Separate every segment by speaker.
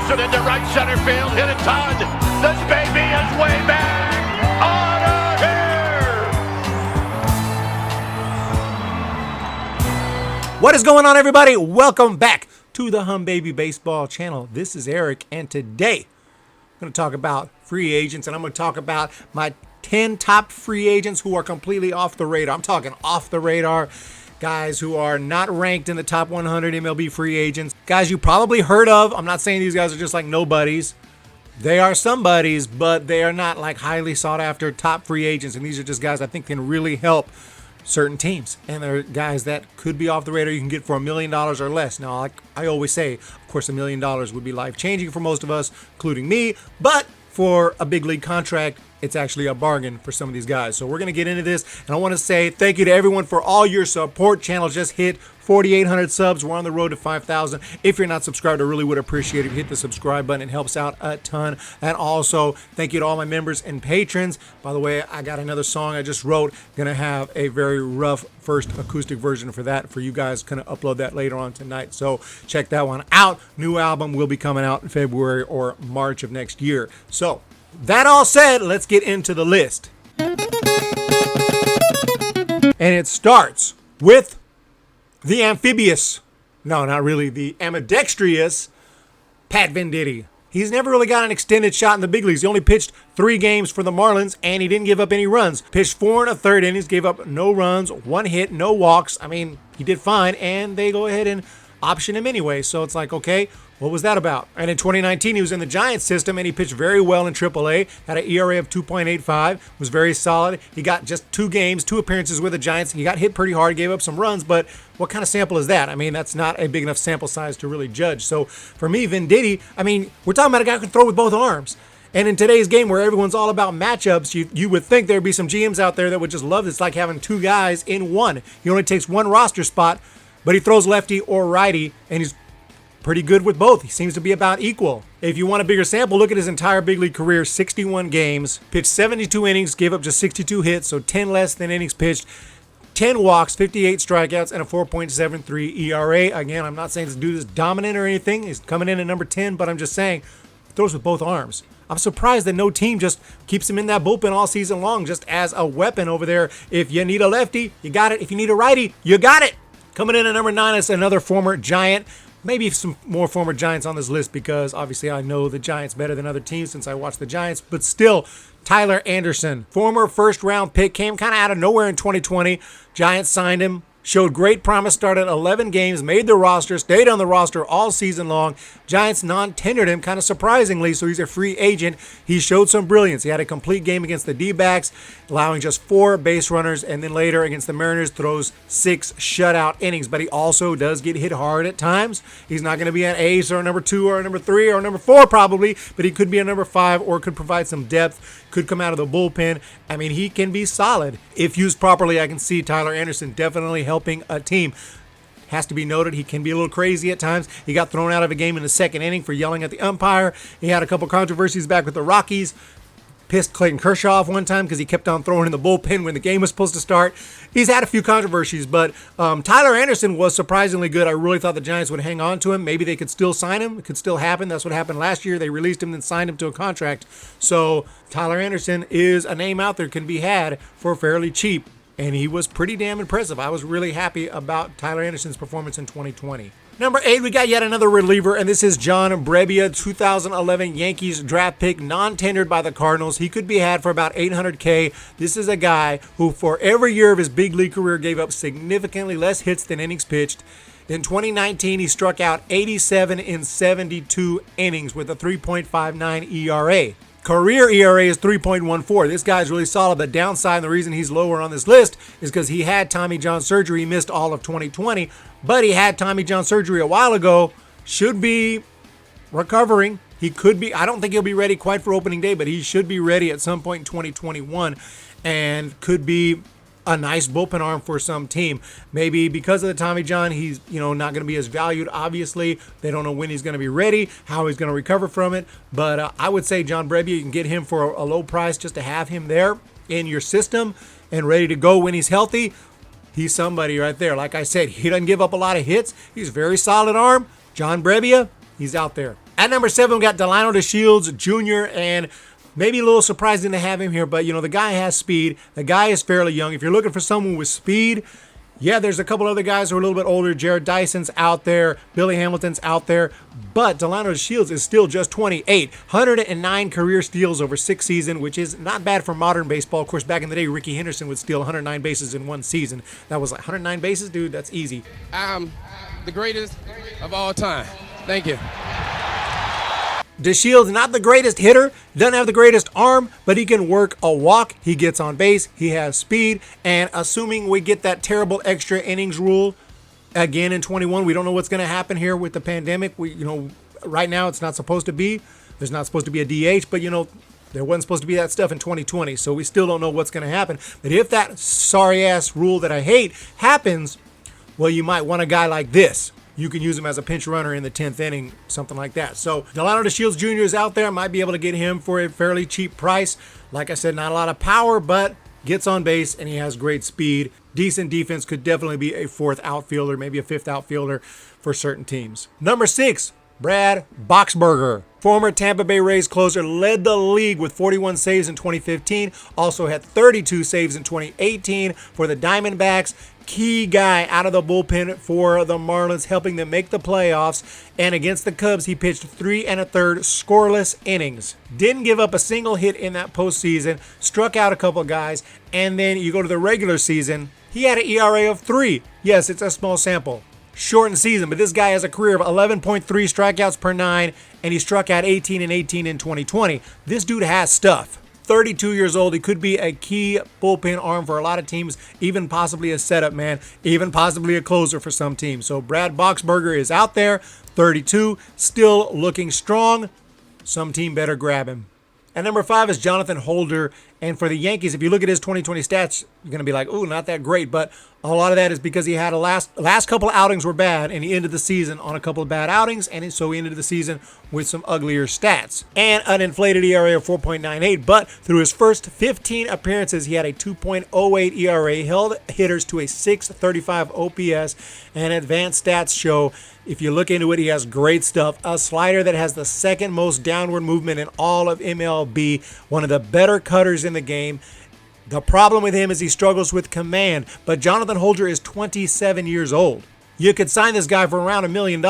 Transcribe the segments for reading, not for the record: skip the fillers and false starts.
Speaker 1: Anderson into right center field, hit a ton. This baby is way back. On here.
Speaker 2: What is going on, everybody? Welcome back to the Humm Baby Baseball channel. This is Eric, and today I'm going to talk about free agents, and I'm going to talk about my 10 top free agents who are completely off the radar. I'm talking off the radar. Guys who are not ranked in the top 100 MLB free agents. Guys you probably heard of. I'm not saying these guys are just like nobodies. They are somebodies, but they are not like highly sought after top free agents. And these are just guys I think can really help certain teams. And they're guys that could be off the radar you can get for $1 million or less. Now, like I always say, of course, $1 million would be life-changing for most of us, including me. But for a big league contract, it's actually a bargain for some of these guys. So we're going to get into this, and I want to say thank you to everyone for all your support. Channel just hit 4,800 subs. We're on the road to 5,000. If you're not subscribed, I really would appreciate it if you hit the subscribe button. It helps out a ton. And also, thank you to all my members and patrons. By the way, I got another song I just wrote. Going to have a very rough first acoustic version for that for you guys. Going to upload that later on tonight. So check that one out. New album will be coming out in February or March of next year. So that all said, let's get into the list. And it starts with the amphibious, no, not really, the ambidextrous Pat Venditte. He's never really got an extended shot in the big leagues. He only pitched 3 games for the Marlins, and he didn't give up any runs. Pitched 4 1/3 innings, gave up no runs, 1 hit, no walks. I mean, he did fine, and they go ahead and option him anyway. So it's like, okay, what was that about? And in 2019, he was in the Giants system, and he pitched very well in AAA, had an ERA of 2.85, was very solid. He got just 2 games, 2 appearances with the Giants. He got hit pretty hard, gave up some runs, but what kind of sample is that? I mean, that's not a big enough sample size to really judge. So for me, Venditte, I mean, we're talking about a guy who can throw with both arms. And in today's game where everyone's all about matchups, you would think there'd be some GMs out there that would just love this, like having 2 guys in one. He only takes 1 roster spot, but he throws lefty or righty, and he's pretty good with both. He seems to be about equal. If you want a bigger sample, look at his entire big league career, 61 games, pitched 72 innings, gave up just 62 hits, so 10 less than innings pitched, 10 walks, 58 strikeouts, and a 4.73 ERA. Again, I'm not saying this dude is dominant or anything. He's coming in at number 10, but I'm just saying he throws with both arms. I'm surprised that no team just keeps him in that bullpen all season long just as a weapon over there. If you need a lefty, you got it. If you need a righty, you got it. Coming in at number 9 is another former Giant. Maybe some more former Giants on this list because obviously I know the Giants better than other teams since I watch the Giants. But still, Tyler Anderson, former first-round pick, came kind of out of nowhere in 2020. Giants signed him. Showed great promise, started 11 games, made the roster, stayed on the roster all season long. Giants non-tendered him kind of surprisingly, so he's a free agent. He showed some brilliance. He had a complete game against the D-backs, allowing just 4 base runners, and then later against the Mariners throws 6 shutout innings. But he also does get hit hard at times. He's not going to be an ace or a number 2 or a number 3 or a number 4 probably, but he could be a number 5 or could provide some depth, could come out of the bullpen. I mean, he can be solid. If used properly, I can see Tyler Anderson definitely helping a team. Has to be noted, he can be a little crazy at times. He got thrown out of a game in the 2nd inning for yelling at the umpire. He had a couple controversies back with the Rockies. Pissed Clayton Kershaw off one time because he kept on throwing in the bullpen when the game was supposed to start. He's had a few controversies, but Tyler Anderson was surprisingly good. I really thought the Giants would hang on to him. Maybe they could still sign him. It could still happen. That's what happened last year. They released him and signed him to a contract. So Tyler Anderson is a name out there, can be had for fairly cheap. And he was pretty damn impressive. I was really happy about Tyler Anderson's performance in 2020. Number 8, we got yet another reliever, and this is John Brebbia, 2011 Yankees draft pick, non-tendered by the Cardinals. He could be had for about $800K. This is a guy who, for every year of his big league career, gave up significantly less hits than innings pitched. In 2019, he struck out 87 in 72 innings with a 3.59 ERA. Career ERA is 3.14. This guy's really solid. The downside and the reason he's lower on this list is because he had Tommy John surgery. He missed all of 2020, but he had Tommy John surgery a while ago. Should be recovering. He could be. I don't think he'll be ready quite for opening day, but he should be ready at some point in 2021 and could be a nice bullpen arm for some team. Maybe because of the Tommy John, he's not going to be as valued. Obviously, they don't know when he's going to be ready, how he's going to recover from it. But I would say John Brebbia, you can get him for a low price just to have him there in your system and ready to go when he's healthy. He's somebody right there. Like I said, he doesn't give up a lot of hits. He's a very solid arm. John Brebbia, he's out there. At number 7, we got Delino DeShields Jr., and maybe a little surprising to have him here, but, the guy has speed. The guy is fairly young. If you're looking for someone with speed, yeah, there's a couple other guys who are a little bit older. Jared Dyson's out there. Billy Hamilton's out there. But Delino DeShields is still just 28. 109 career steals over 6 seasons, which is not bad for modern baseball. Of course, back in the day, Ricky Henderson would steal 109 bases in one season. That was like 109 bases? Dude, that's easy.
Speaker 3: I'm the greatest of all time. Thank you.
Speaker 2: DeShields, not the greatest hitter, doesn't have the greatest arm, but he can work a walk. He gets on base. He has speed. And assuming we get that terrible extra innings rule again in 21, we don't know what's going to happen here with the pandemic. Right now it's not supposed to be. There's not supposed to be a DH, but there wasn't supposed to be that stuff in 2020. So we still don't know what's going to happen. But if that sorry ass rule that I hate happens, well, you might want a guy like this. You can use him as a pinch runner in the 10th inning, something like that. So Delino DeShields Jr. is out there. Might be able to get him for a fairly cheap price. Like I said, not a lot of power, but gets on base and he has great speed. Decent defense, could definitely be a 4th outfielder, maybe a 5th outfielder for certain teams. Number 6, Brad Boxberger. Former Tampa Bay Rays closer, led the league with 41 saves in 2015. Also had 32 saves in 2018 for the Diamondbacks. Key guy out of the bullpen for the Marlins, helping them make the playoffs. And against the Cubs, he pitched 3 1/3 scoreless innings. Didn't give up a single hit in that postseason. Struck out a couple guys. And then you go to the regular season, he had an ERA of 3. Yes, it's a small sample. Shortened season, but this guy has a career of 11.3 strikeouts per 9, and he struck out 18 and 18 in 2020. This dude has stuff. 32 years old. He could be a key bullpen arm for a lot of teams, even possibly a setup man, even possibly a closer for some teams. So Brad Boxberger is out there, 32, still looking strong. Some team better grab him. And number 5 is Jonathan Holder. And for the Yankees, if you look at his 2020 stats, you're going to be like, ooh, not that great. But a lot of that is because he had last couple of outings were bad, and he ended the season on a couple of bad outings, and so he ended the season with some uglier stats. And an inflated ERA of 4.98, but through his first 15 appearances, he had a 2.08 ERA, held hitters to a 635 OPS, and advanced stats show, if you look into it, he has great stuff. A slider that has the 2nd most downward movement in all of MLB, one of the better cutters in the game. The problem with him is he struggles with command, but Jonathan Holder is 27 years old. You could sign this guy for around $1 million.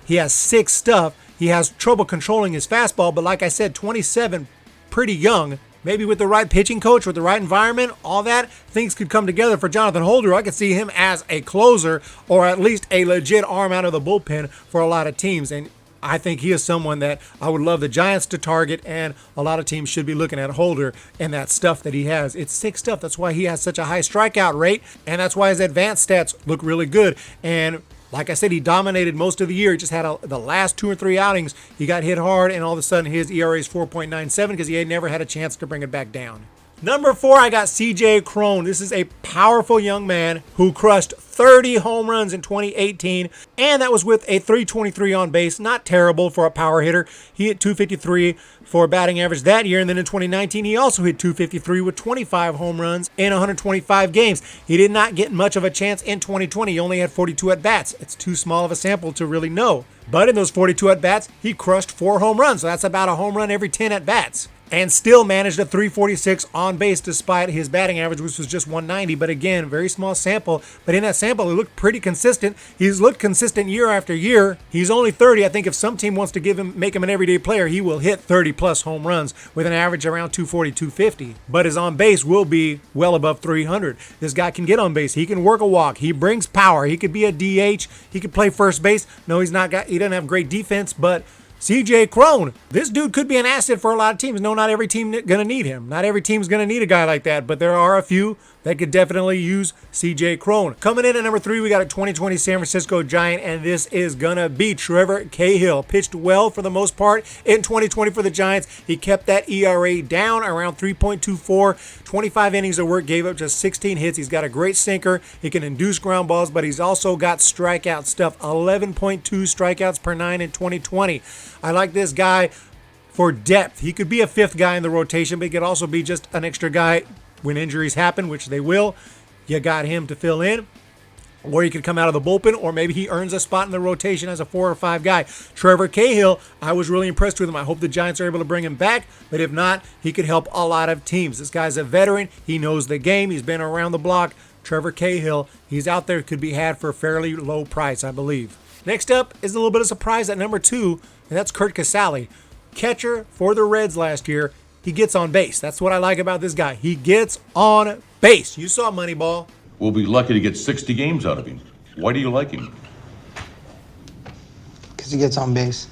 Speaker 2: He has 6 stuff. He has trouble controlling his fastball, but like I said, 27, pretty young. Maybe with the right pitching coach, with the right environment, all that, things could come together for Jonathan Holder. I could see him as a closer or at least a legit arm out of the bullpen for a lot of teams. And I think he is someone that I would love the Giants to target, and a lot of teams should be looking at Holder and that stuff that he has. It's 6 stuff. That's why he has such a high strikeout rate, and that's why his advanced stats look really good. And like I said, he dominated most of the year. He just had the last 2 or 3 outings, he got hit hard, and all of a sudden his ERA is 4.97 because he had never had a chance to bring it back down. Number 4, I got CJ Cron. This is a powerful young man who crushed 30 home runs in 2018, and that was with a 323 on base. Not terrible for a power hitter. He hit 253 for batting average that year, and then in 2019, he also hit 253 with 25 home runs in 125 games. He did not get much of a chance in 2020. He only had 42 at-bats. It's too small of a sample to really know. But in those 42 at-bats, he crushed 4 home runs, so that's about a home run every 10 at-bats. And still managed a 346 on base despite his batting average, which was just 190. But again, very small sample. But in that sample, he looked pretty consistent. He's looked consistent year after year. He's only 30. I think if some team wants to make him an everyday player, he will hit 30-plus home runs with an average around 240, 250. But his on base will be well above 300. This guy can get on base. He can work a walk. He brings power. He could be a DH. He could play first base. No, he doesn't have great defense, but CJ Cron, this dude could be an asset for a lot of teams. No, not every team going to need him. Not every team's going to need a guy like that, but there are a few that could definitely use CJ Cron. Coming in at number 3, we got a 2020 San Francisco Giant, and this is going to be Trevor Cahill. Pitched well for the most part in 2020 for the Giants. He kept that ERA down around 3.24. 25 innings of work, gave up just 16 hits. He's got a great sinker. He can induce ground balls, but he's also got strikeout stuff. 11.2 strikeouts per 9 in 2020. I like this guy for depth. He could be a 5th guy in the rotation, but he could also be just an extra guy when injuries happen, which they will. You got him to fill in. or he could come out of the bullpen, or maybe he earns a spot in the rotation as a 4 or 5 guy. Trevor Cahill, I was really impressed with him. I hope the Giants are able to bring him back, but if not, he could help a lot of teams. This guy's a veteran. He knows the game. He's been around the block. Trevor Cahill, he's out there, could be had for a fairly low price, I believe. Next up is a little bit of surprise at number 2, and that's Curt Casali. Catcher for the Reds last year. He gets on base. That's what I like about this guy. He gets on base. You saw Moneyball.
Speaker 4: We'll be lucky to get 60 games out of him. Why do you like him?
Speaker 5: Because he gets on base.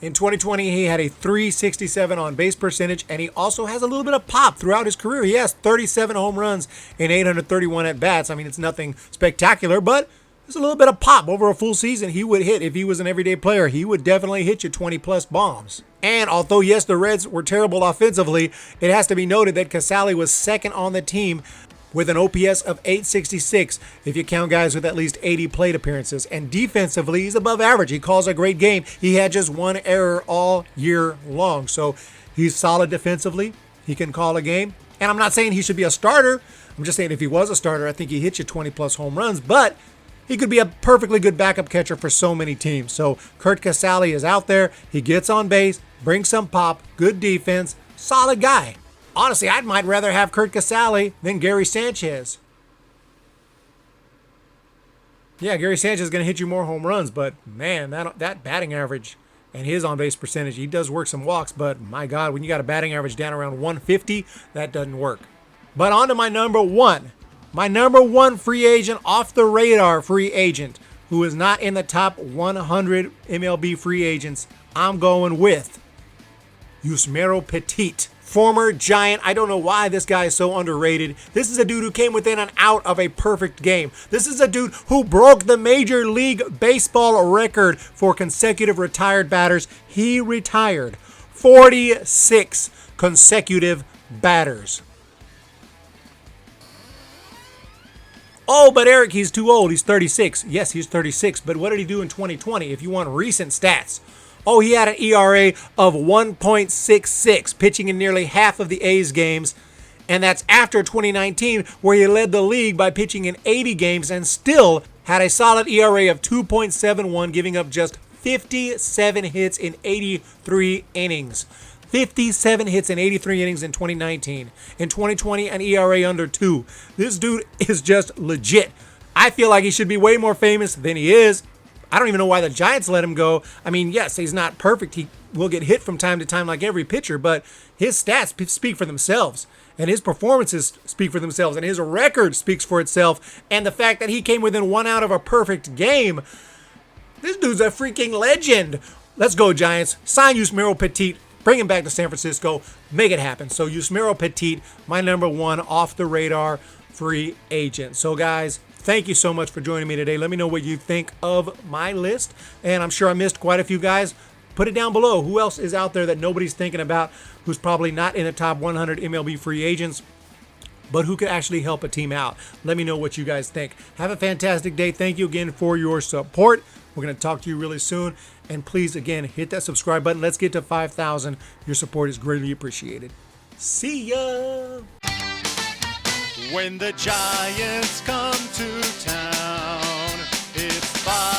Speaker 2: In 2020, he had a .367 on base percentage, and he also has a little bit of pop throughout his career. He has 37 home runs and 831 at-bats. I mean, it's nothing spectacular, but there's a little bit of pop. Over a full season, he would hit. If he was an everyday player, he would definitely hit you 20-plus bombs. And although, yes, the Reds were terrible offensively, it has to be noted that Casali was second on the team with an OPS of .866 if you count guys with at least 80 plate appearances. And defensively, he's above average. He calls a great game. He had just one error all year long. So he's solid defensively. He can call a game. And I'm not saying he should be a starter. I'm just saying if he was a starter, I think he hit you 20-plus home runs. But he could be a perfectly good backup catcher for so many teams. So Curt Casali is out there. He gets on base, brings some pop, good defense, solid guy. Honestly, I might rather have Curt Casali than Gary Sanchez. Yeah, Gary Sanchez is going to hit you more home runs, but man, that batting average and his on-base percentage, he does work some walks, but my God, when you got a batting average down around 150, that doesn't work. But on to my number 1. My number 1 free agent, off-the-radar free agent, who is not in the top 100 MLB free agents. I'm going with Yusmeiro Petit. Former Giant. I don't know why this guy is so underrated. This is a dude who came within an out of a perfect game. This is a dude who broke the Major League Baseball record for consecutive retired batters. He retired 46 consecutive batters. Oh, but Eric, he's too old. He's 36. Yes, he's 36. But what did he do in 2020 if you want recent stats? Oh, he had an ERA of 1.66, pitching in nearly half of the A's games. And that's after 2019, where he led the league by pitching in 80 games and still had a solid ERA of 2.71, giving up just 57 hits in 83 innings. 57 hits in 83 innings in 2019. In 2020, an ERA under 2. This dude is just legit. I feel like he should be way more famous than he is. I don't even know why the Giants let him go. I mean, yes, he's not perfect. He will get hit from time to time like every pitcher, but his stats speak for themselves, and his performances speak for themselves, and his record speaks for itself, and the fact that he came within 1 out of a perfect game. This dude's a freaking legend. Let's go, Giants. Sign Yusmeiro Petit. Bring him back to San Francisco. Make it happen. So Yusmeiro Petit, my number 1 off-the-radar free agent. So, guys, thank you so much for joining me today. Let me know what you think of my list. And I'm sure I missed quite a few guys. Put it down below. Who else is out there that nobody's thinking about, who's probably not in the top 100 MLB free agents, but who could actually help a team out? Let me know what you guys think. Have a fantastic day. Thank you again for your support. We're going to talk to you really soon. And please, again, hit that subscribe button. Let's get to 5,000. Your support is greatly appreciated. See ya!
Speaker 6: When the Giants come to town, it's 5